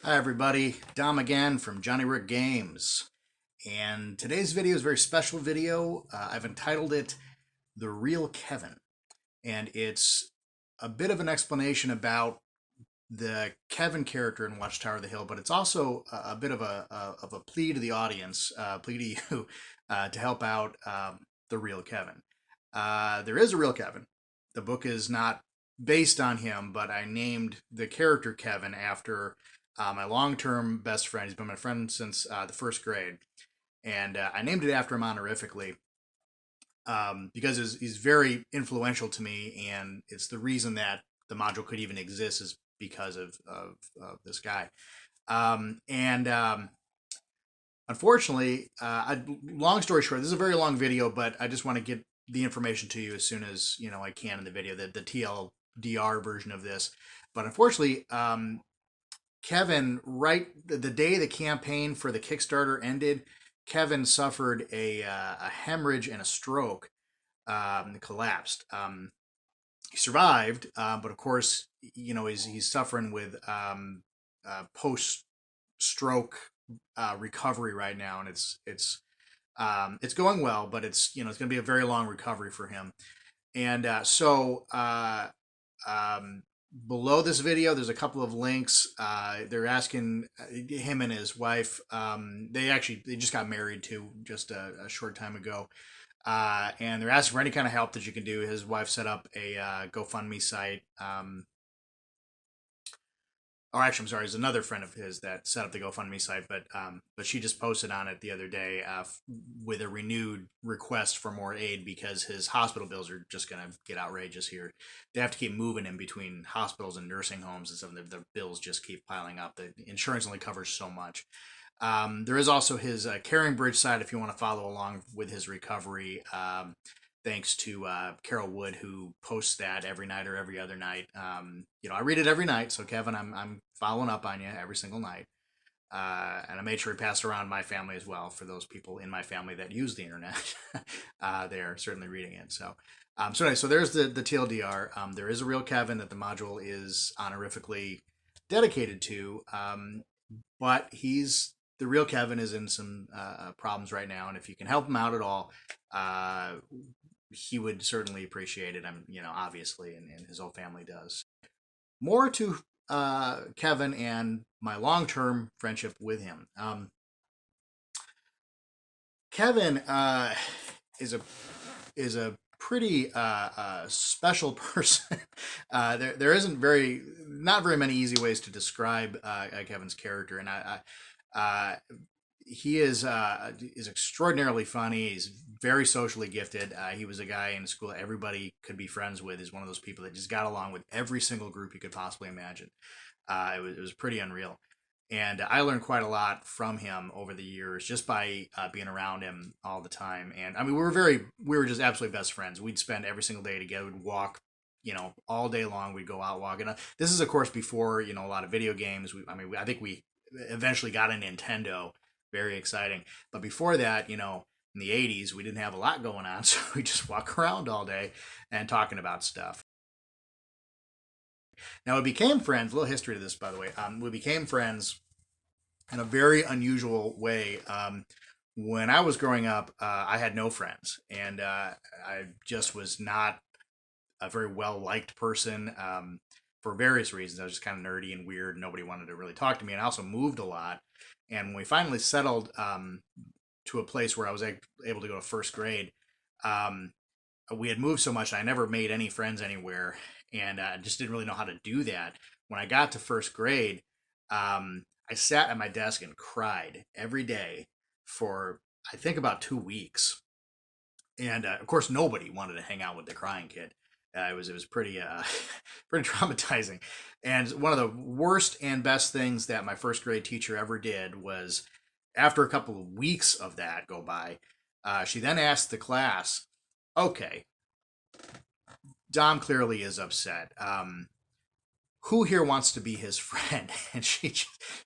Hi everybody, Dom again from Johnny Rick Games. And today's video is a very special video. I've entitled it The Real Kevin. And it's a bit of an explanation about the Kevin character in Watchtower of the Hill, but it's also a bit of a plea to the audience, plea to you to help out the real Kevin. There is a real Kevin. The book is not based on him, but I named the character Kevin after my long-term best friend. He's been my friend since the first grade, and I named it after him honorifically because he's very influential to me, and it's the reason that the module could even exist is because of this guy. And Unfortunately, long story short, this is a very long video, but I just want to get the information to you as soon as I can in the video, the TLDR version of this. But unfortunately, Kevin, right the day the campaign for the Kickstarter ended, Kevin suffered a hemorrhage and a stroke, collapsed. He survived, but of course, he's suffering with post stroke recovery right now, and it's going well, but it's going to be a very long recovery for him. And below this video, there's a couple of links. They're asking him and his wife. They just got married too, just a short time ago. And they're asking for any kind of help that you can do. His wife set up a GoFundMe site. Or actually, I'm sorry, there's another friend of his that set up the GoFundMe site, but she just posted on it the other day with a renewed request for more aid because his hospital bills are just going to get outrageous here. They have to keep moving in between hospitals and nursing homes and stuff. The bills just keep piling up. The insurance only covers so much. There is also his Caring Bridge site if you want to follow along with his recovery. Thanks to Carol Wood, who posts that every night or every other night. I read it every night, so Kevin, I'm following up on you every single night. And I made sure to pass around my family as well for those people in my family that use the internet. They are certainly reading it. So there's the TLDR. There is a real Kevin that the module is honorifically dedicated to, but the real Kevin is in some problems right now, and if you can help him out at all, he would certainly appreciate it. Obviously, and his whole family does. More to Kevin and my long-term friendship with him. Kevin is a pretty special person. There isn't not very many easy ways to describe Kevin's character, and he is extraordinarily funny. He's very socially gifted. He was a guy in school that everybody could be friends with. He's one of those people that just got along with every single group you could possibly imagine. It was pretty unreal. And I learned quite a lot from him over the years just by being around him all the time. And I mean, we were just absolutely best friends. We'd spend every single day together. We'd walk, all day long. We'd go out walking. This is, of course, before, a lot of video games. I think we eventually got a Nintendo. Very exciting. But before that, in the 80s, we didn't have a lot going on. So we just walk around all day and talking about stuff. Now, we became friends. A little history to this, by the way. We became friends in a very unusual way. When I was growing up, I had no friends, and I just was not a very well liked person for various reasons. I was just kind of nerdy and weird. Nobody wanted to really talk to me, and I also moved a lot. And when we finally settled to a place where I was able to go to first grade, we had moved so much, I never made any friends anywhere, and just didn't really know how to do that. When I got to first grade, I sat at my desk and cried every day for I think about 2 weeks, and of course nobody wanted to hang out with the crying kid. It was pretty pretty traumatizing. And one of the worst and best things that my first grade teacher ever did was, after a couple of weeks of that go by, she then asked the class, "Okay, Dom clearly is upset. Who here wants to be his friend?" And she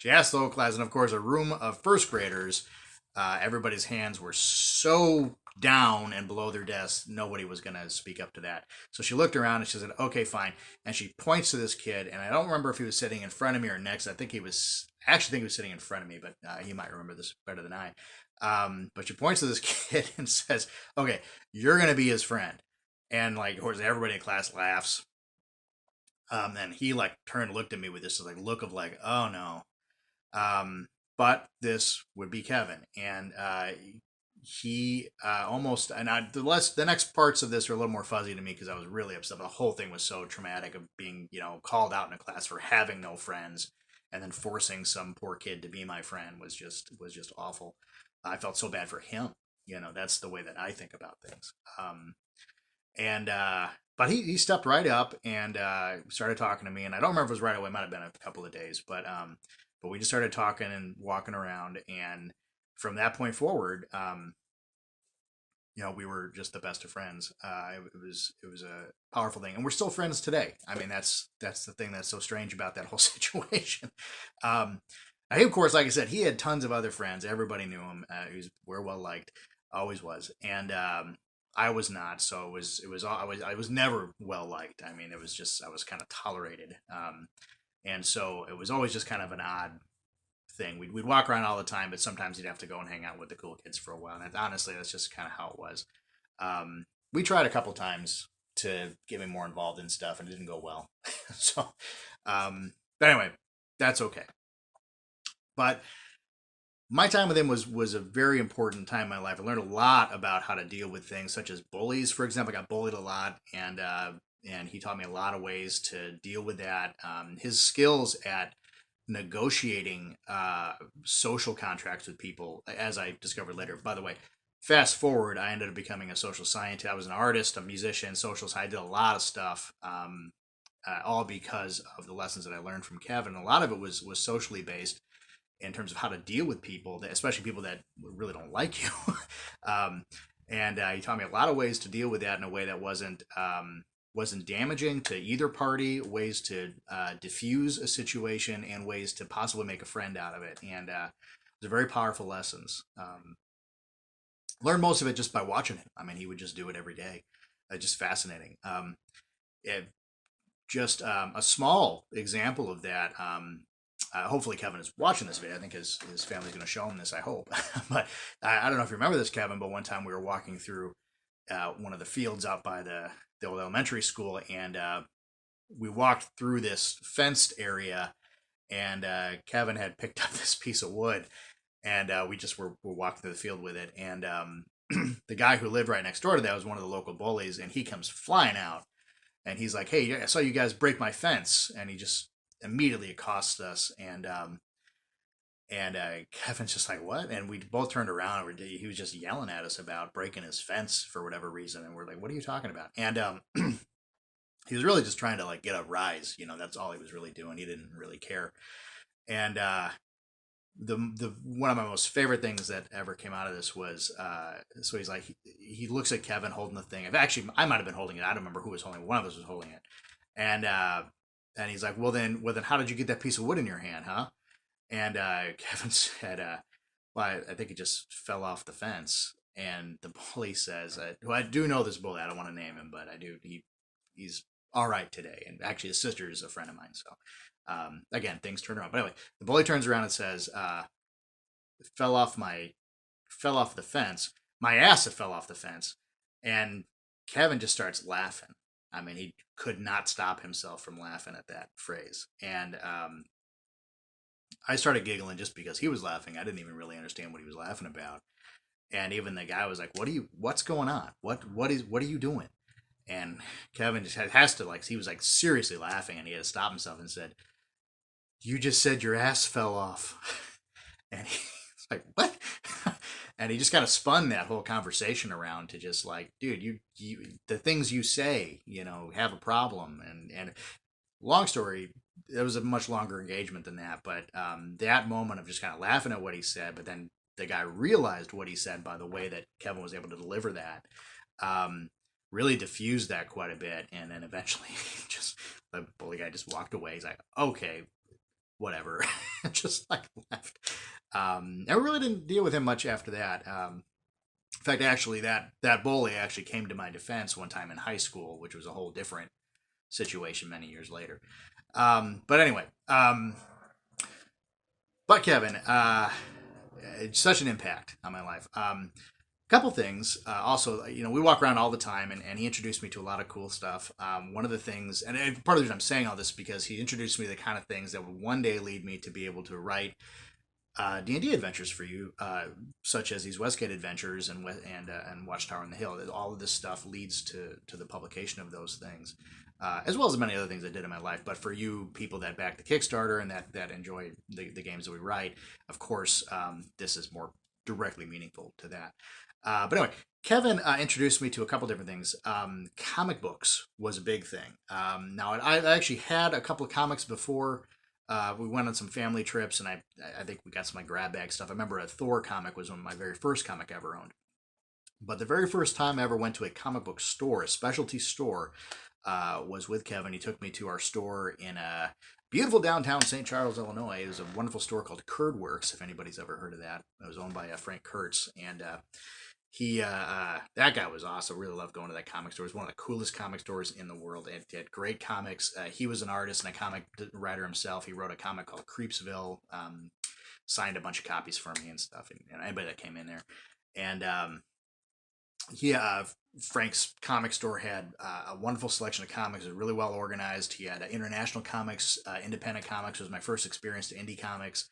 asked the whole class, and of course, a room of first graders. Everybody's hands were so down and below their desk, nobody was going to speak up to that. So she looked around and she said, okay, fine. And she points to this kid. And I don't remember if he was sitting in front of me or next. I actually think he was sitting in front of me, but he might remember this better than I. But she points to this kid and says, okay, you're going to be his friend. And like, of course, everybody in class laughs. And he like turned and looked at me with this like look of like, oh no. But this would be Kevin. And he almost, and the next parts of this are a little more fuzzy to me because I was really upset. The whole thing was so traumatic of being, called out in a class for having no friends and then forcing some poor kid to be my friend was just awful. I felt so bad for him. That's the way that I think about things. But he stepped right up and started talking to me, and I don't remember if it was right away. It might have been a couple of days, but we just started talking and walking around, and from that point forward, we were just the best of friends. It was a powerful thing, and we're still friends today. I mean, that's the thing that's so strange about that whole situation. I think, of course, like I said, he had tons of other friends. Everybody knew him. We're well liked, always was, and I was not. So I was never well liked. I mean, it was just I was kind of tolerated, and so it was always just kind of an odd thing. We'd walk around all the time, but sometimes you'd have to go and hang out with the cool kids for a while. And honestly, that's just kind of how it was. We tried a couple times to get me more involved in stuff, and it didn't go well. So, but anyway, that's okay. But my time with him was a very important time in my life. I learned a lot about how to deal with things such as bullies. For example, I got bullied a lot, and he taught me a lot of ways to deal with that. His skills at negotiating social contracts with people, as I discovered later. By the way, fast forward, I ended up becoming a social scientist. I was an artist, a musician, social scientist. I did a lot of stuff, all because of the lessons that I learned from Kevin. A lot of it was socially based in terms of how to deal with people, especially people that really don't like you. And he taught me a lot of ways to deal with that in a way that wasn't damaging to either party, ways to diffuse a situation, and ways to possibly make a friend out of it. And those are very powerful lessons. Learned most of it just by watching him. I mean, he would just do it every day. Just fascinating. A small example of that. Hopefully Kevin is watching this video. I think his family's going to show him this, I hope. But I don't know if you remember this, Kevin, but one time we were walking through one of the fields out by the old elementary school, and we walked through this fenced area, and Kevin had picked up this piece of wood, and we just were walking through the field with it, and the guy who lived right next door to that was one of the local bullies, and he comes flying out, and he's like, hey, I saw you guys break my fence, and he just immediately accosts us, and Kevin's just like, what? And we both turned around, and he was just yelling at us about breaking his fence for whatever reason, and we're like, what are you talking about? And he was really just trying to like get a rise, that's all he was really doing. He didn't really care. And the one of my most favorite things that ever came out of this was so he's like, he looks at Kevin holding the thing. Actually, I might have been holding it. I don't remember who was holding it. One of us was holding it. And he's like, well then how did you get that piece of wood in your hand, huh? And Kevin said, well, I think it just fell off the fence. And the bully says, well, I do know this bully. I don't want to name him, but I do. He's all right today. And actually, his sister is a friend of mine. So, again, things turn around. But anyway, the bully turns around and says, it fell off the fence. My ass, it fell off the fence. And Kevin just starts laughing. I mean, he could not stop himself from laughing at that phrase. And I started giggling just because he was laughing. I didn't even really understand what he was laughing about. And even the guy was like, what's going on? What are you doing? And Kevin just has to, like, he was like seriously laughing, and he had to stop himself and said, you just said your ass fell off. And he's like, what? And he just kind of spun that whole conversation around to just like, dude, you the things you say, have a problem. And long story, it was a much longer engagement than that. But that moment of just kind of laughing at what he said, but then the guy realized what he said by the way that Kevin was able to deliver that, really diffused that quite a bit. And then eventually just the bully guy just walked away. He's like, okay, whatever. Just like left. I really didn't deal with him much after that. In fact, actually, that bully actually came to my defense one time in high school, which was a whole different situation many years later. But anyway, but Kevin, it's such an impact on my life. Couple things. Also, we walk around all the time, and he introduced me to a lot of cool stuff. One of the things, and part of the reason I'm saying all this is because he introduced me to the kind of things that would one day lead me to be able to write D&D adventures for you, such as these Westgate adventures and Watchtower on the Hill. All of this stuff leads to the publication of those things, as well as many other things I did in my life. But for you people that back the Kickstarter and that enjoy the games that we write, of course, this is more directly meaningful to that. But anyway, Kevin introduced me to a couple different things. Comic books was a big thing. Now, I actually had a couple of comics before. We went on some family trips, and I think we got some like grab bag stuff. I remember a Thor comic was one of my very first comic I ever owned. But the very first time I ever went to a comic book store, a specialty store, was with Kevin. He took me to our store in beautiful downtown St. Charles, Illinois. It was a wonderful store called Curdworks, if anybody's ever heard of that. It was owned by Frank Kurtz, and he that guy was awesome. Really loved going to that comic store. It was one of the coolest comic stores in the world. It had great comics. He was an artist and a comic writer himself. He wrote a comic called Creepsville, signed a bunch of copies for me and stuff, and anybody that came in there. And Frank's comic store had a wonderful selection of comics. It was really well organized. He had international comics, independent comics. It was my first experience to indie comics.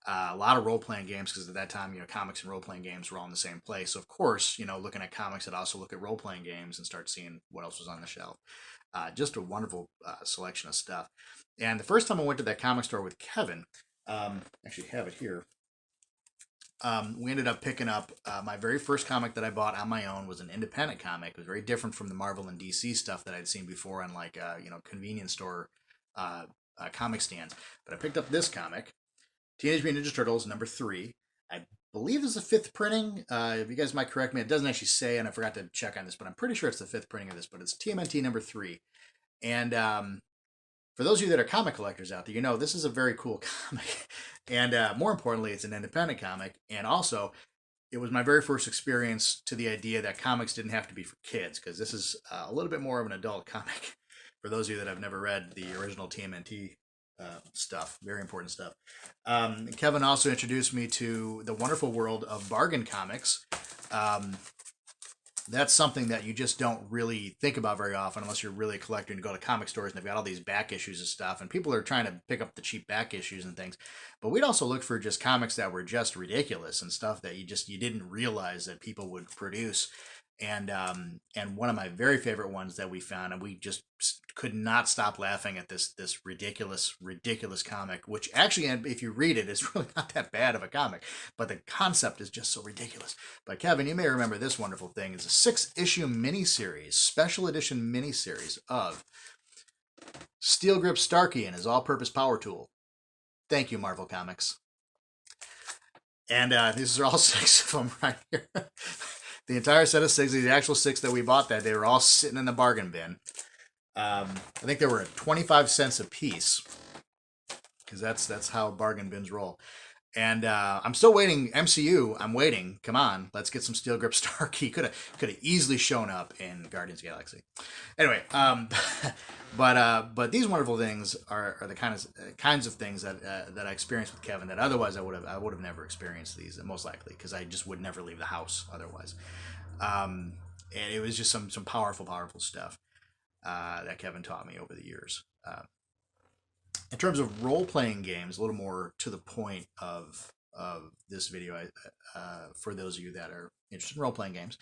A lot of role-playing games, because at that time, comics and role-playing games were all in the same place. So, of course, looking at comics, I'd also look at role-playing games and start seeing what else was on the shelf. Just a wonderful selection of stuff. And the first time I went to that comic store with Kevin, actually have it here, we ended up picking up my very first comic that I bought on my own was an independent comic. It was very different from the Marvel and DC stuff that I'd seen before on convenience store comic stands. But I picked up this comic, Teenage Mutant Ninja Turtles #3. I believe this is the 5th printing. If you guys might correct me, it doesn't actually say, and I forgot to check on this, but I'm pretty sure it's the 5th printing of this, but it's TMNT #3. And for those of you that are comic collectors out there, this is a very cool comic. And more importantly, it's an independent comic. And also, it was my very first experience to the idea that comics didn't have to be for kids, because this is a little bit more of an adult comic. For those of you that have never read the original TMNT stuff, very important stuff. Kevin also introduced me to the wonderful world of bargain comics. That's something that you just don't really think about very often unless you're really a collector and you go to comic stores and they've got all these back issues and stuff, and people are trying to pick up the cheap back issues and things. But we'd also look for just comics that were just ridiculous and stuff that you didn't realize that people would produce. And one of my very favorite ones that we found, and we just could not stop laughing at this ridiculous comic, which actually, if you read it, is really not that bad of a comic, but the concept is just so ridiculous. But Kevin, you may remember this wonderful thing. It's a 6-issue miniseries, special edition miniseries of Steel Grip Starkey and his all-purpose power tool. Thank you, Marvel Comics. And these are all 6 of them right here. The entire set of 6, the actual 6 that we bought that, they were all sitting in the bargain bin. I think they were at 25 cents a piece, because that's how bargain bins roll. And I'm still waiting. MCU, I'm waiting. Come on, let's get some Steel Grip Starkey. Could have easily shown up in Guardians of the Galaxy. Anyway, but these wonderful things are the kinds of things that I experienced with Kevin that otherwise I would have never experienced these, most likely, because I just would never leave the house otherwise. And it was just some powerful stuff that Kevin taught me over the years. In terms of role-playing games, a little more to the point of this video, for those of you that are interested in role-playing games.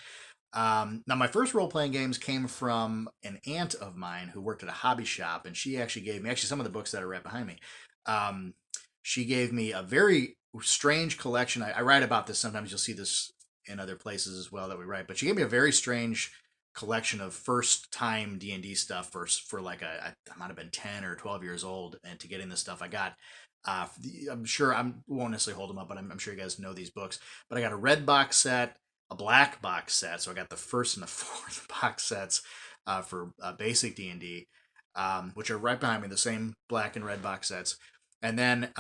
Now, my first role-playing games came from an aunt of mine who worked at a hobby shop, and she actually gave me, some of the books that are right behind me. She gave me a very strange collection. I write about this. Sometimes you'll see this in other places as well that we write, but she gave me a very strange collection of first-time D&D stuff for like I might have been 10 or 12 years old, and to get in this stuff I got, I'm sure I won't necessarily hold them up, but I'm sure you guys know these books. But I got a red box set, a black box set, so I got the first and the fourth box sets for basic D&D, which are right behind me, the same black and red box sets. And then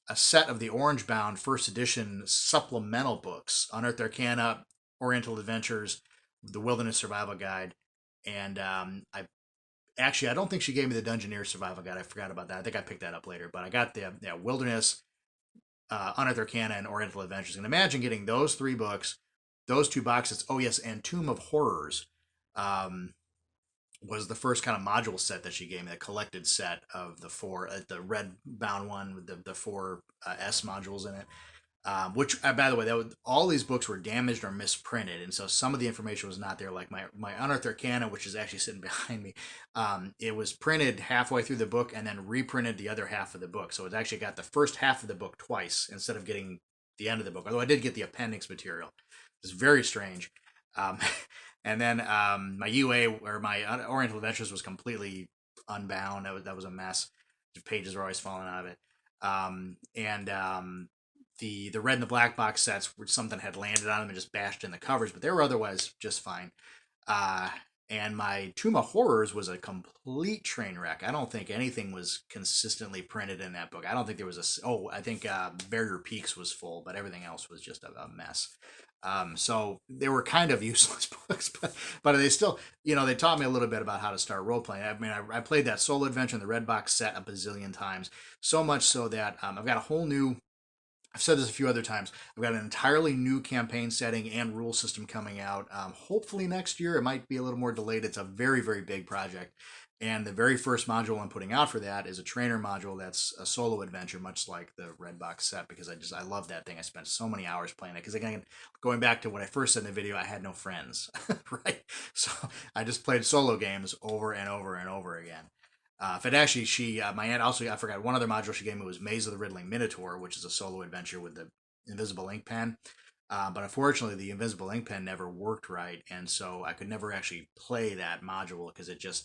a set of the Orange Bound first edition supplemental books: Unearthed Arcana, Oriental Adventures, The Wilderness Survival Guide, and I don't think she gave me the Dungeoneer Survival Guide. I forgot about that. I think I picked that up later, but I got the Wilderness, Unearthed Arcana, and Oriental Adventures. And imagine getting those three books, those two boxes. Oh yes, and Tomb of Horrors. Was the first kind of module set that she gave me, the collected set of the four, the red bound one with the four S modules in it. Which, by the way, all these books were damaged or misprinted, and so some of the information was not there. Like my Unearthed Arcana, which is actually sitting behind me, it was printed halfway through the book and then reprinted the other half of the book. So it actually got the first half of the book twice instead of getting the end of the book. Although I did get the appendix material. It's very strange. Um, and then my UA or my Oriental Adventures was completely unbound. That was a mess. The pages were always falling out of it. The red and the black box sets where something had landed on them and just bashed in the covers, but they were otherwise just fine. And my Tomb of Horrors was a complete train wreck. I don't think anything was consistently printed in that book. I don't think there was I think Barrier Peaks was full, but everything else was just a mess. So they were kind of useless books, but they still, they taught me a little bit about how to start role playing. I mean, I played that solo adventure in the red box set a bazillion times, so much so that I've got a whole new. I've said this a few other times. I've got an entirely new campaign setting and rule system coming out. Hopefully next year. It might be a little more delayed. It's a very, very big project. And the very first module I'm putting out for that is a trainer module that's a solo adventure, much like the red box set, because I love that thing. I spent so many hours playing it. Because again, going back to what I first said in the video, I had no friends, right? So I just played solo games over and over and over again. My aunt also, I forgot, one other module she gave me was Maze of the Riddling Minotaur, which is a solo adventure with the invisible ink pen. But unfortunately, the invisible ink pen never worked right, and so I could never actually play that module because it just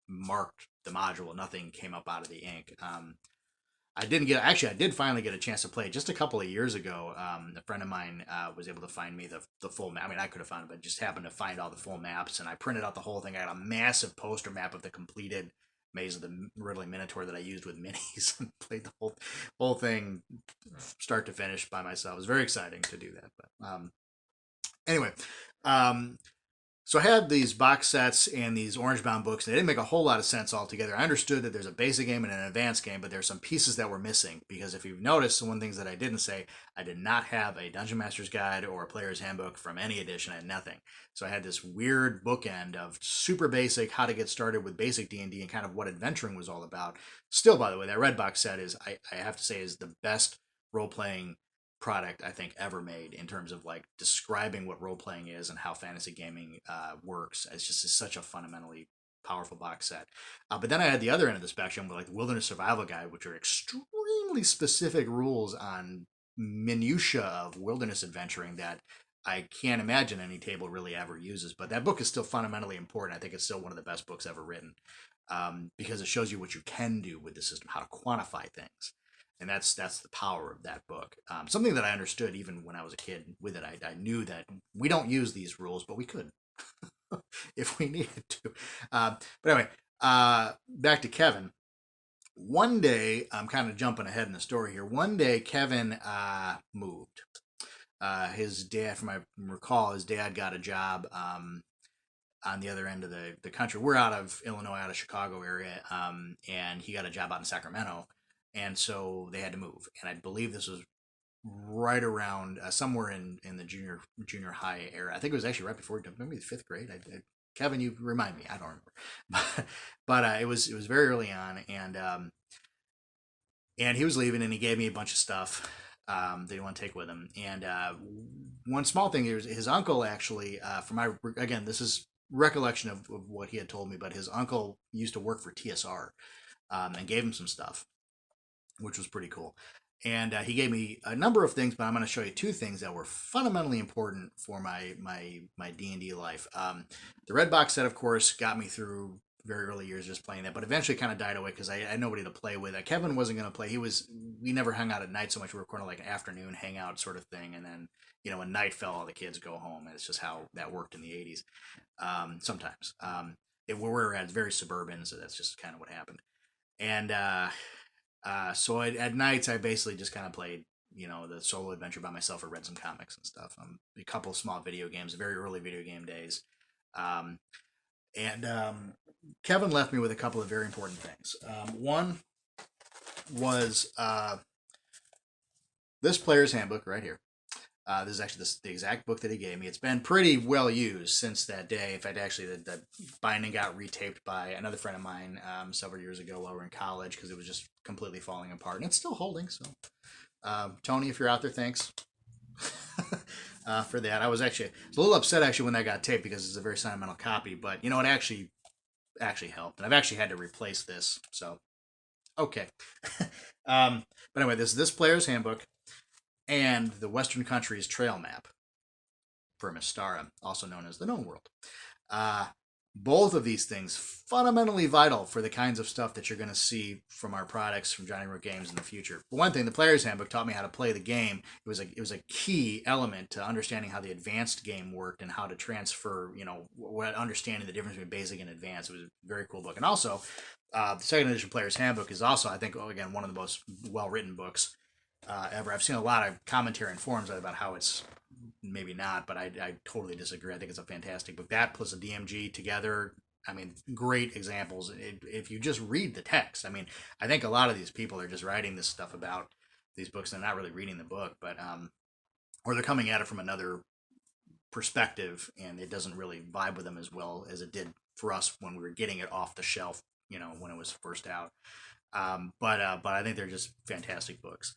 marked the module. Nothing came up out of the ink. I did finally get a chance to play it just a couple of years ago. A friend of mine was able to find me the full map. I mean, I could have found it, but just happened to find all the full maps, and I printed out the whole thing. I got a massive poster map of the completed Maze of the Riddling Minotaur that I used with minis and played the whole thing start to finish by myself. It was very exciting to do that. But anyway, so I had these box sets and these orange bound books, and they didn't make a whole lot of sense altogether. I understood that there's a basic game and an advanced game, but there's some pieces that were missing. Because if you've noticed, one of the things that I didn't say, I did not have a Dungeon Master's Guide or a Player's Handbook from any edition. I had nothing. So I had this weird bookend of super basic, how to get started with basic D&D and kind of what adventuring was all about. Still, by the way, that red box set is, I have to say, is the best role-playing product I think ever made in terms of like describing what role playing is and how fantasy gaming works. It's such a fundamentally powerful box set. But then I had the other end of the spectrum with like the Wilderness Survival Guide, which are extremely specific rules on minutia of wilderness adventuring that I can't imagine any table really ever uses. But that book is still fundamentally important. I think it's still one of the best books ever written because it shows you what you can do with the system, how to quantify things. And that's the power of that book. Something that I understood even when I was a kid with it. I knew that we don't use these rules, but we could if we needed to. But anyway, back to Kevin. One day, I'm kind of jumping ahead in the story here. One day, Kevin moved. His dad, from I recall, his dad got a job on the other end of the country. We're out of Illinois, out of Chicago area, and he got a job out in Sacramento. And so they had to move. And I believe this was right around somewhere in the junior high era. I think it was actually right before, maybe the fifth grade. Kevin, you remind me. I don't remember. But it was very early on. And he was leaving, and he gave me a bunch of stuff that he wanted to take with him. And one small thing is his uncle actually, again, this is recollection of what he had told me, but his uncle used to work for TSR and gave him some stuff, which was pretty cool. And he gave me a number of things, but I'm going to show you two things that were fundamentally important for my D&D life. The red box set, of course, got me through very early years just playing that, but eventually kind of died away because I had nobody to play with. Kevin wasn't going to play. We never hung out at night so much. We were kind of like an afternoon hangout sort of thing. And then, when night fell, all the kids go home. And it's just how that worked in the 80s. Sometimes. We were very suburban, so that's just kind of what happened. And So at nights, I basically just kind of played, the solo adventure by myself or read some comics and stuff. A couple of small video games, very early video game days. Um, and Kevin left me with a couple of very important things. One was this player's handbook right here. This is actually the exact book that he gave me. It's been pretty well used since that day. In fact, actually, the binding got retaped by another friend of mine several years ago while we were in college because it was just completely falling apart. And it's still holding. So, Tony, if you're out there, thanks for that. I was a little upset actually when that got taped because it's a very sentimental copy. But it actually helped, and I've actually had to replace this. So, okay. But anyway, this player's handbook and the Western Countries Trail Map for Mystara, also known as the Known World. Both of these things fundamentally vital for the kinds of stuff that you're going to see from our products from Johnny Root Games in the future. For one thing, the Player's Handbook taught me how to play the game. It was a key element to understanding how the advanced game worked and how to transfer, understanding the difference between basic and advanced. It was a very cool book. And also, the second edition Player's Handbook is also, I think, again, one of the most well-written books ever. I've seen a lot of commentary and forums about how it's maybe not, but I totally disagree. I think it's a fantastic book. That plus a DMG together, I mean, great examples. If you just read the text, I mean, I think a lot of these people are just writing this stuff about these books and not really reading the book, but or they're coming at it from another perspective, and it doesn't really vibe with them as well as it did for us when we were getting it off the shelf, when it was first out. But I think they're just fantastic books.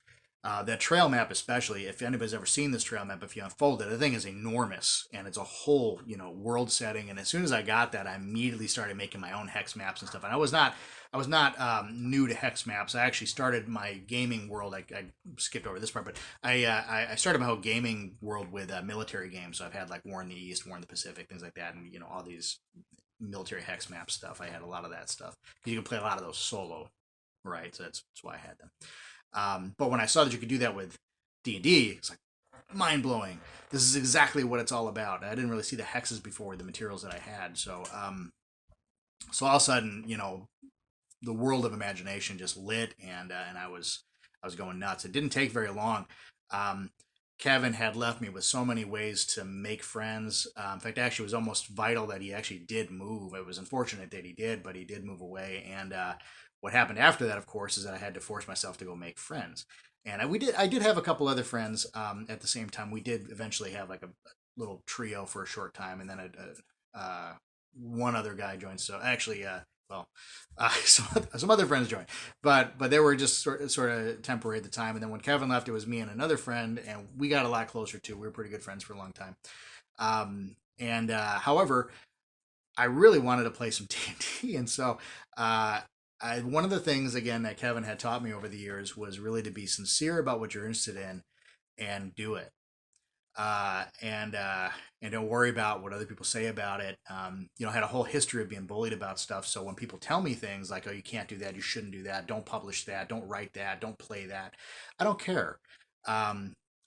That trail map, especially, if anybody's ever seen this trail map, if you unfold it, the thing is enormous, and it's a whole, world setting. And as soon as I got that, I immediately started making my own hex maps and stuff. And I was not new to hex maps. I actually started my gaming world. I skipped over this part, but I started my whole gaming world with military games. So I've had like War in the East, War in the Pacific, things like that, and all these military hex map stuff. I had a lot of that stuff. You can play a lot of those solo, right? So that's why I had them. But when I saw that you could do that with D&D, it's like mind blowing. This is exactly what it's all about. I didn't really see the hexes before with the materials that I had. So all of a sudden, the world of imagination just lit, and I was going nuts. It didn't take very long. Kevin had left me with so many ways to make friends. In fact, actually, it was almost vital that he actually did move. It was unfortunate that he did, but he did move away. And what happened after that, of course, is that I had to force myself to go make friends. And I did have a couple other friends at the same time. We did eventually have like a little trio for a short time, and then one other guy joined. So actually, some other friends joined, but they were just sort of temporary at the time. And then when Kevin left, it was me and another friend, and we got a lot closer too. We were pretty good friends for a long time. However, I really wanted to play some D&D, and so one of the things again that Kevin had taught me over the years was really to be sincere about what you're interested in and do it. And don't worry about what other people say about it. I had a whole history of being bullied about stuff. So when people tell me things like, "Oh, you can't do that. You shouldn't do that. Don't publish that. Don't write that. Don't play that," I don't care.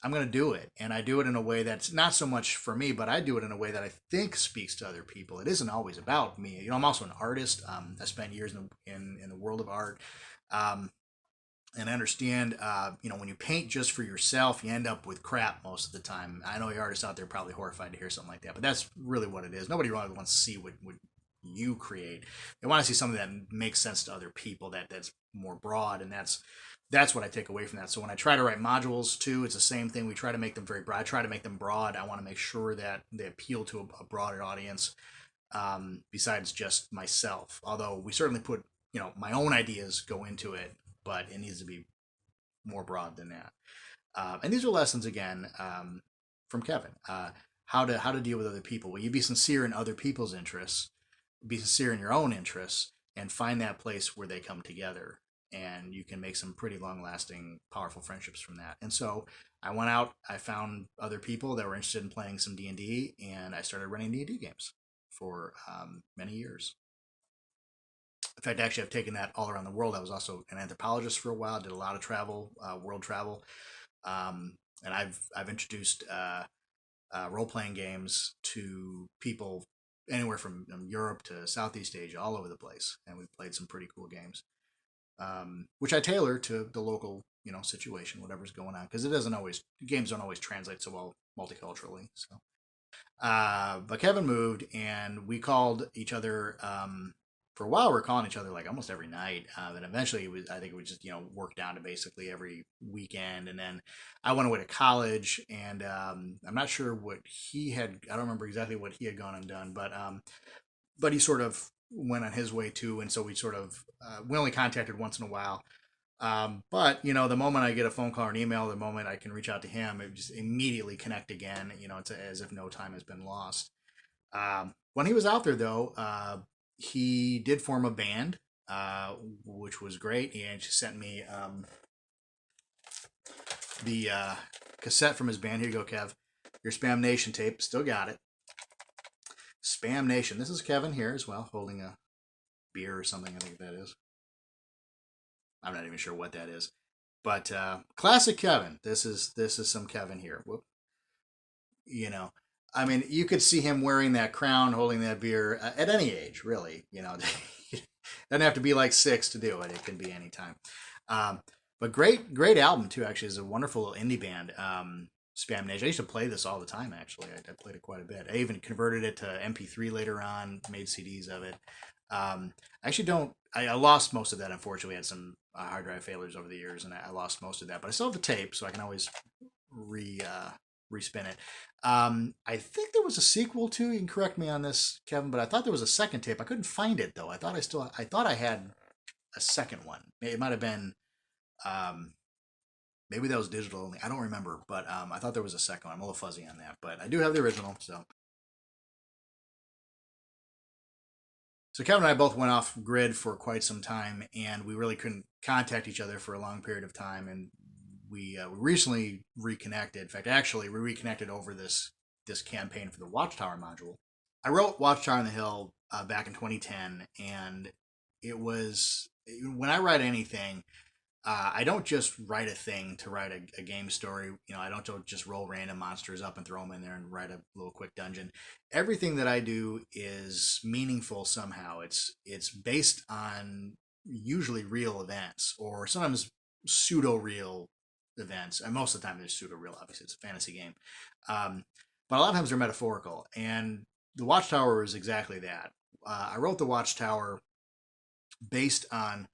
I'm going to do it, and I do it in a way that's not so much for me, but I do it in a way that I think speaks to other people. It isn't always about me. I'm also an artist. I spent years in the world of art. And I understand, when you paint just for yourself, you end up with crap most of the time. I know the artists out there are probably horrified to hear something like that, but that's really what it is. Nobody really wants to see what you create. They want to see something that makes sense to other people, that's more broad, and that's what I take away from that. So when I try to write modules too, it's the same thing. We try to make them very broad. I try to make them broad. I want to make sure that they appeal to a broader audience, besides just myself. Although we certainly put, my own ideas go into it, but it needs to be more broad than that. And these are lessons again from Kevin. How to deal with other people. Well, you be sincere in other people's interests, be sincere in your own interests, and find that place where they come together. And you can make some pretty long-lasting, powerful friendships from that. And so I went out, I found other people that were interested in playing some D&D, and I started running D&D games for many years. In fact, actually, I've taken that all around the world. I was also an anthropologist for a while. Did a lot of travel, world travel, and I've introduced role playing games to people anywhere from Europe to Southeast Asia, all over the place, and we've played some pretty cool games. which I tailor to the local, situation, whatever's going on, because it doesn't always games don't always translate so well multiculturally. So, but Kevin moved, and we called each other. For a while, we were calling each other like almost every night, and eventually, I think it would just work down to basically every weekend. And then I went away to college, and I'm not sure what he had. I don't remember exactly what he had gone and done, but he sort of went on his way too, and so we only contacted once in a while. But the moment I get a phone call or an email, the moment I can reach out to him, it just immediately connect again. It's as if no time has been lost. When he was out there, though, he did form a band, which was great. He actually sent me the cassette from his band. Here you go, Kev. Your Spam Nation tape. Still got it. Spam Nation. This is Kevin here as well, holding a beer or something. I think that is. I'm not even sure what that is, but classic Kevin. This is some Kevin here. Whoop. I mean, you could see him wearing that crown, holding that beer at any age, really. Doesn't have to be like 6 to do it. It can be any time. But great album too. Actually, it's a wonderful little indie band. Spam Nation. I used to play this all the time. Actually, I played it quite a bit. I even converted it to MP3 later on. Made CDs of it. I actually don't. I lost most of that. Unfortunately, I had some hard drive failures over the years, and I lost most of that. But I still have the tape, so I can always respin it. I think there was a sequel too. You can correct me on this, Kevin, but I thought there was a second tape. I couldn't find it though. I thought I had a second one. It might have been. Maybe that was digital only. I don't remember, but I thought there was a second one. I'm a little fuzzy on that, but I do have the original. So Kevin and I both went off grid for quite some time, and we really couldn't contact each other for a long period of time. And we recently reconnected. In fact, actually, we reconnected over this campaign for the Watchtower module. I wrote Watchtower on the Hill back in 2010, and it was when I write anything. I don't just write a thing to write a game story. I don't just roll random monsters up and throw them in there and write a little quick dungeon. Everything that I do is meaningful somehow. It's based on usually real events or sometimes pseudo real events. And most of the time they're pseudo real. Obviously, it's a fantasy game, but a lot of times they're metaphorical. And the Watchtower is exactly that. I wrote the Watchtower based on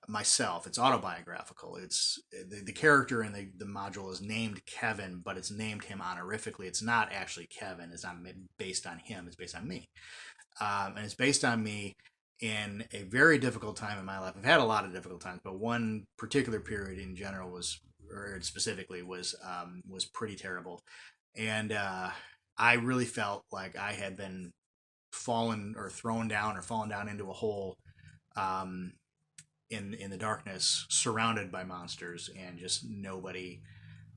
myself. It's autobiographical. It's the character in the module is named Kevin, but it's named him honorifically. It's not actually Kevin. It's not based on him. It's based on me, and it's based on me in a very difficult time in my life. I've had a lot of difficult times, but one particular period in general specifically was pretty terrible, and I really felt like I had been fallen down into a hole. In the darkness, surrounded by monsters, and just nobody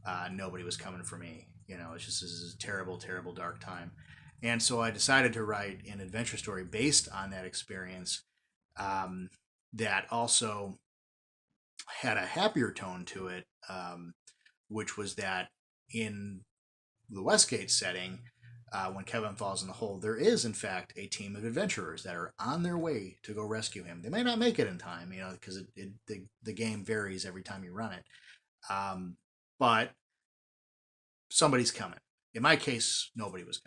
was coming for me. It's just this is a terrible, terrible dark time, and so I decided to write an adventure story based on that experience, that also had a happier tone to it, which was that in the Westgate setting. When Kevin falls in the hole, there is, in fact, a team of adventurers that are on their way to go rescue him. They may not make it in time, because the game varies every time you run it. But somebody's coming. In my case, nobody was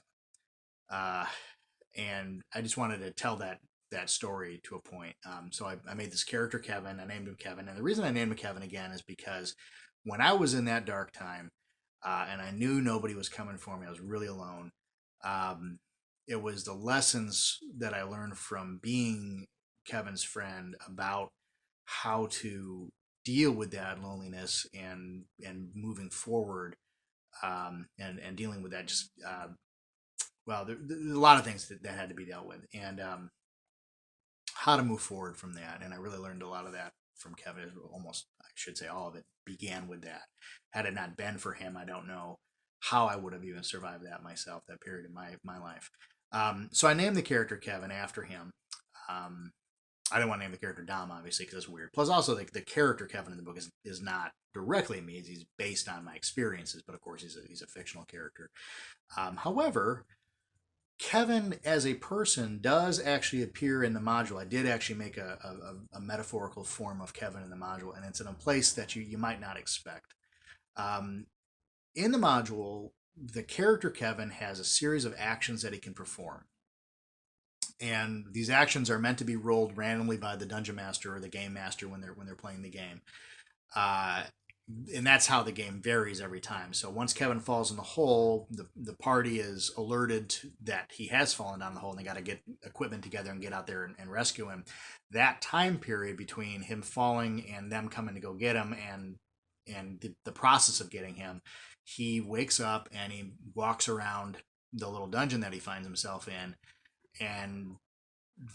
coming. And I just wanted to tell that story to a point. So I made this character Kevin. I named him Kevin. And the reason I named him Kevin again is because when I was in that dark time, and I knew nobody was coming for me, I was really alone. It was the lessons that I learned from being Kevin's friend about how to deal with that loneliness and moving forward, and dealing with that. Just there's a lot of things that had to be dealt with, and how to move forward from that. And I really learned a lot of that from Kevin. Almost, I should say, all of it began with that. Had it not been for him, I don't know how I would have even survived that myself, that period in my life. So I named the character Kevin after him. I didn't want to name the character Dom, obviously, because it's weird. Plus, also, the character Kevin in the book is not directly me. He's based on my experiences, but of course, he's a fictional character. However, Kevin as a person does actually appear in the module. I did actually make a metaphorical form of Kevin in the module, and it's in a place that you might not expect. Um, in the module, the character Kevin has a series of actions that he can perform. And these actions are meant to be rolled randomly by the dungeon master or the game master when they're playing the game. Uh, and that's how the game varies every time. So once Kevin falls in the hole, the party is alerted that he has fallen down the hole, and they got to get equipment together and get out there and rescue him. That time period between him falling and them coming to go get him, and the process of getting him, he wakes up and he walks around the little dungeon that he finds himself in, and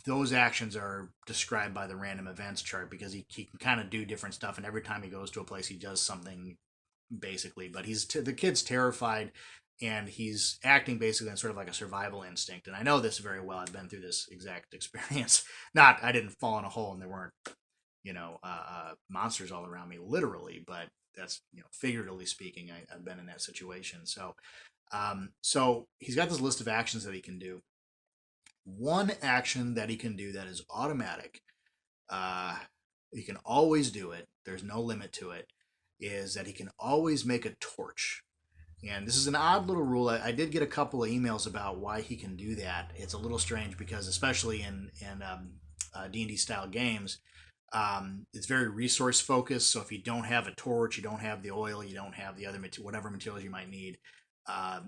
those actions are described by the random events chart because he can kind of do different stuff, and every time he goes to a place he does something basically. But the kid's terrified, and he's acting basically in sort of like a survival instinct. And I know this very well. I've been through this exact experience. Not I didn't fall in a hole and there weren't monsters all around me literally, but that's figuratively speaking. I've been in that situation. So he's got this list of actions that he can do. One action that he can do that is automatic, he can always do it, there's no limit to it, is that he can always make a torch. And this is an odd little rule. I did get a couple of emails about why he can do that. It's a little strange because especially in D&D style games, it's very resource focused. So if you don't have a torch, you don't have the oil, you don't have the other whatever materials you might need,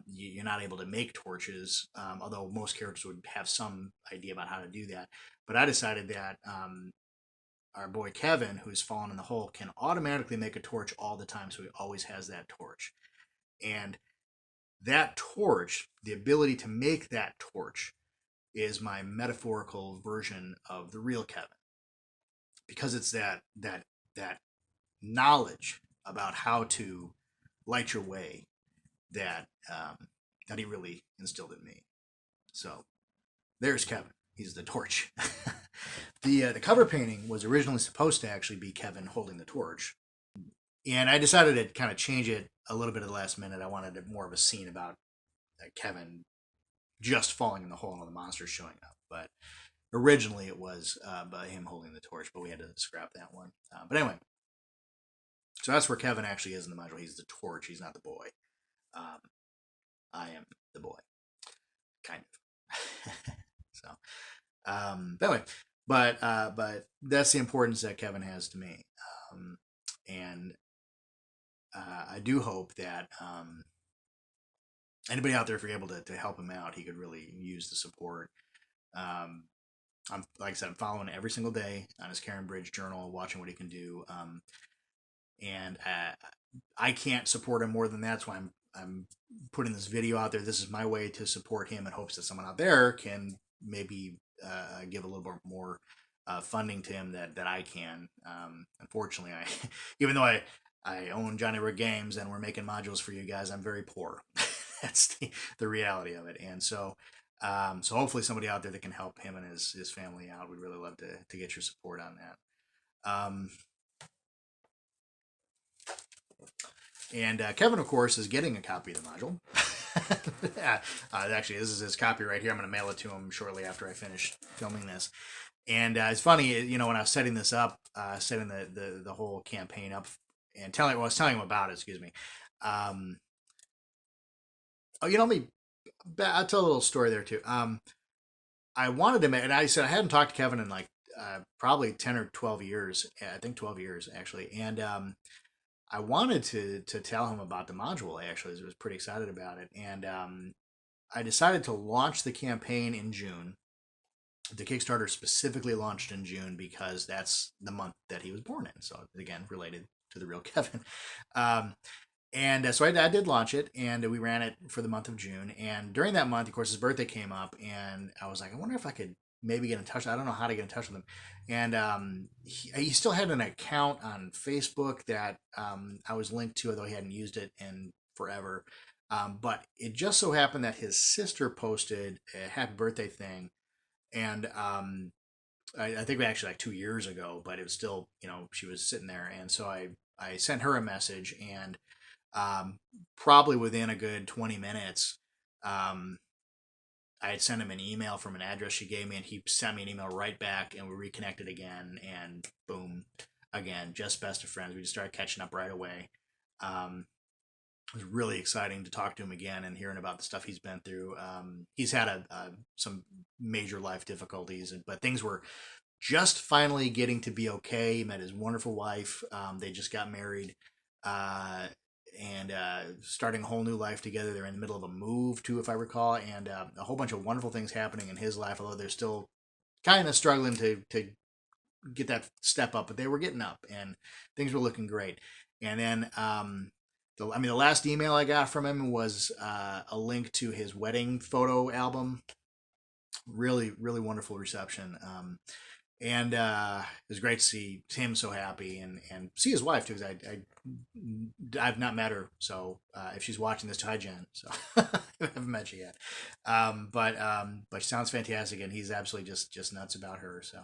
you're not able to make torches, although most characters would have some idea about how to do that. But I decided that our boy Kevin, who's fallen in the hole, can automatically make a torch all the time, so he always has that torch. And that torch, the ability to make that torch, is my metaphorical version of the real Kevin, because it's that knowledge about how to light your way that he really instilled in me. So there's Kevin. He's the torch. The cover painting was originally supposed to actually be Kevin holding the torch, and I decided to kind of change it a little bit at the last minute. I wanted more of a scene about Kevin just falling in the hole and all the monsters showing up. But originally it was by him holding the torch, but we had to scrap that one. But anyway, so that's where Kevin actually is in the module. He's the torch. He's not the boy. I am the boy, kind of. So, anyway, but that's the importance that Kevin has to me, and I do hope that anybody out there, if you're able to help him out, he could really use the support. I'm like I said, I'm following every single day on his Karen Bridge journal, watching what he can do, and I can't support him more than that. That's why I'm putting this video out there. This is my way to support him in hopes that someone out there can maybe give a little bit more funding to him that I can. Unfortunately, even though I own Johnny Rick Games and we're making modules for you guys, I'm very poor. That's the reality of it. And so hopefully somebody out there that can help him and his family out. We'd really love to get your support on that. And Kevin, of course, is getting a copy of the module. Actually, this is his copy right here. I'm going to mail it to him shortly after I finish filming this. And it's funny, when I was setting this up, setting the whole campaign up, and I was telling him about it. Excuse me. I'll tell a little story there too. I wanted to, and I said I hadn't talked to Kevin in like probably 10 or 12 years. I think 12 years actually, and I wanted to tell him about the module. Actually, I was pretty excited about it, and I decided to launch the campaign in June. The Kickstarter specifically launched in June because that's the month that he was born in. So again, related to the real Kevin. So I did launch it, and we ran it for the month of June. And during that month, of course, his birthday came up, and I was like, I wonder if I could maybe get in touch. I don't know how to get in touch with him. And he still had an account on Facebook that I was linked to, although he hadn't used it in forever. But it just so happened that his sister posted a happy birthday thing. And I think actually like 2 years ago, but it was still, she was sitting there. And so I sent her a message, and probably within a good 20 minutes, I had sent him an email from an address she gave me, and he sent me an email right back, and we reconnected again, and boom, again, just best of friends. We just started catching up right away. It was really exciting to talk to him again and hearing about the stuff he's been through. He's had some major life difficulties, but things were just finally getting to be okay. He met his wonderful wife. They just got married. And starting a whole new life together. They're in the middle of a move too, if I recall, and a whole bunch of wonderful things happening in his life. Although they're still kind of struggling to get that step up, but they were getting up, and things were looking great. And then, the last email I got from him was a link to his wedding photo album. Really, really wonderful reception. And it was great to see him so happy, and see his wife too. Because I've not met her, so if she's watching this, hi Jen. So I haven't met you yet, but she sounds fantastic, and he's absolutely just nuts about her. So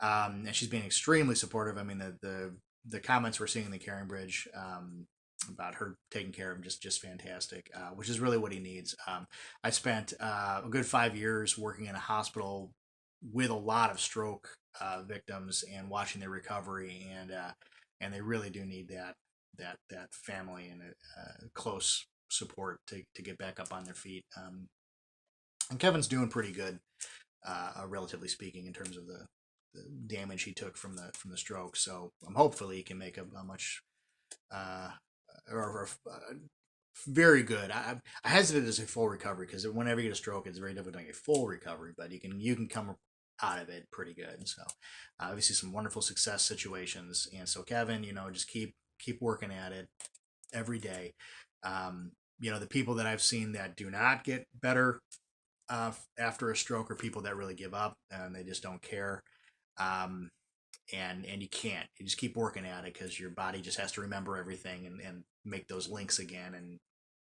and she's being extremely supportive. I mean, the comments we're seeing in the Caring Bridge about her taking care of him, just fantastic, which is really what he needs. I spent a good 5 years working in a hospital with a lot of stroke victims and watching their recovery, and they really do need that family and close support to get back up on their feet. And Kevin's doing pretty good, relatively speaking, in terms of the damage he took from the stroke. So hopefully he can make a much very good. I hesitate to say full recovery, because whenever you get a stroke, it's very difficult to get full recovery, but you can come out of it pretty good. So obviously some wonderful success situations, and so Kevin, just keep working at it every day. The people that I've seen that do not get better after a stroke are people that really give up and they just don't care. And you can't. You just keep working at it, because your body just has to remember everything and make those links again, and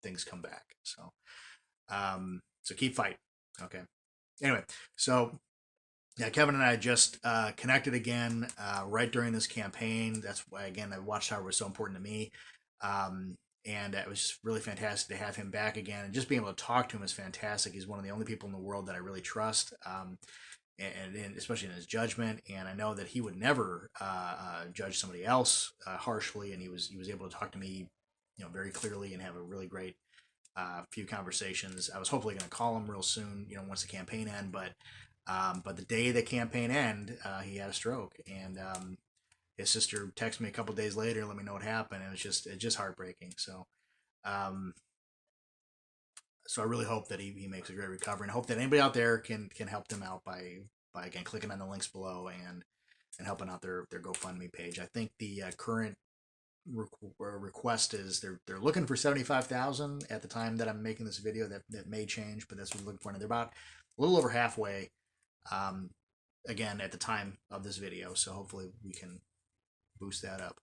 things come back. So keep fighting. Okay. Anyway, so yeah, Kevin and I just connected again right during this campaign. That's why, again, the Watchtower was so important to me. And it was just really fantastic to have him back again, and just being able to talk to him is fantastic. He's one of the only people in the world that I really trust. And especially in his judgment, and I know that he would never judge somebody else harshly, and he was able to talk to me, very clearly, and have a really great few conversations. I was hopefully going to call him real soon, once the campaign ended, but the day the campaign ended, he had a stroke, and his sister texted me a couple days later, let me know what happened, and it's just heartbreaking. So I really hope that he makes a great recovery, and I hope that anybody out there can help them out by again clicking on the links below and helping out their GoFundMe page. I think the current request is they're looking for 75,000 at the time that I'm making this video. That may change, but that's what we're looking for. And they're about a little over halfway. Again, at the time of this video, so hopefully we can boost that up.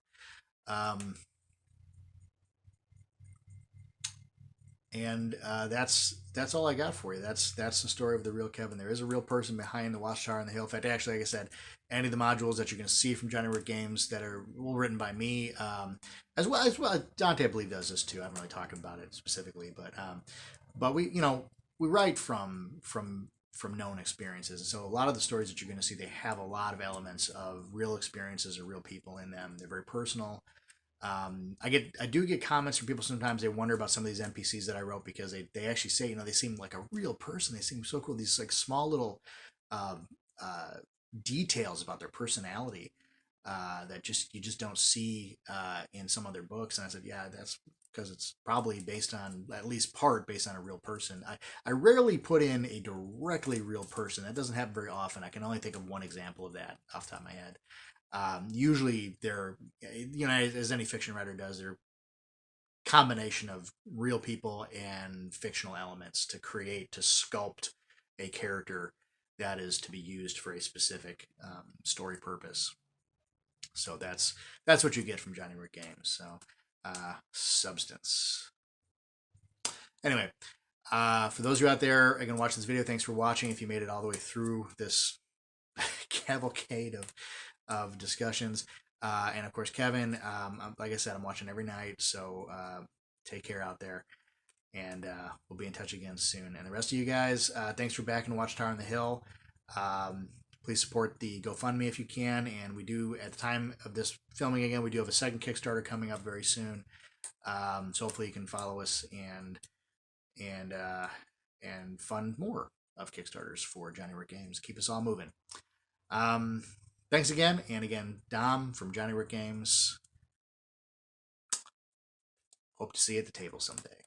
And that's all I got for you. That's the story of the real Kevin. There is a real person behind the Watchtower on the Hill. In fact, actually, like I said, any of the modules that you're going to see from Johnny Rick Games that are all written by me, as well. Dante, I believe, does this too. I haven't really talked about it specifically, but we write from known experiences, and so a lot of the stories that you're going to see, they have a lot of elements of real experiences or real people in them. They're very personal. I do get comments from people sometimes. They wonder about some of these NPCs that I wrote, because they actually say, they seem like a real person. They seem so cool. These like small little details about their personality that you just don't see in some other books. And I said, yeah, that's because it's probably based on, at least part based on, a real person. I rarely put in a directly real person. That doesn't happen very often. I can only think of one example of that off the top of my head. Usually they're, as any fiction writer does, they're combination of real people and fictional elements to sculpt a character that is to be used for a specific story purpose. So that's what you get from Johnny Rick Games. So substance. Anyway, for those of you out there again watching this video, thanks for watching. If you made it all the way through this cavalcade of discussions, and of course Kevin, like I said, I'm watching every night, so take care out there. and we'll be in touch again soon. And the rest of you guys, thanks for backing Watchtower on the Hill. Please support the GoFundMe if you can. And we do, at the time of this filming again, we do have a second Kickstarter coming up very soon. So hopefully you can follow us and fund more of Kickstarters for Johnny Rick Games. Keep us all moving. Thanks again, and again, Dom from Johnny Rick Games. Hope to see you at the table someday.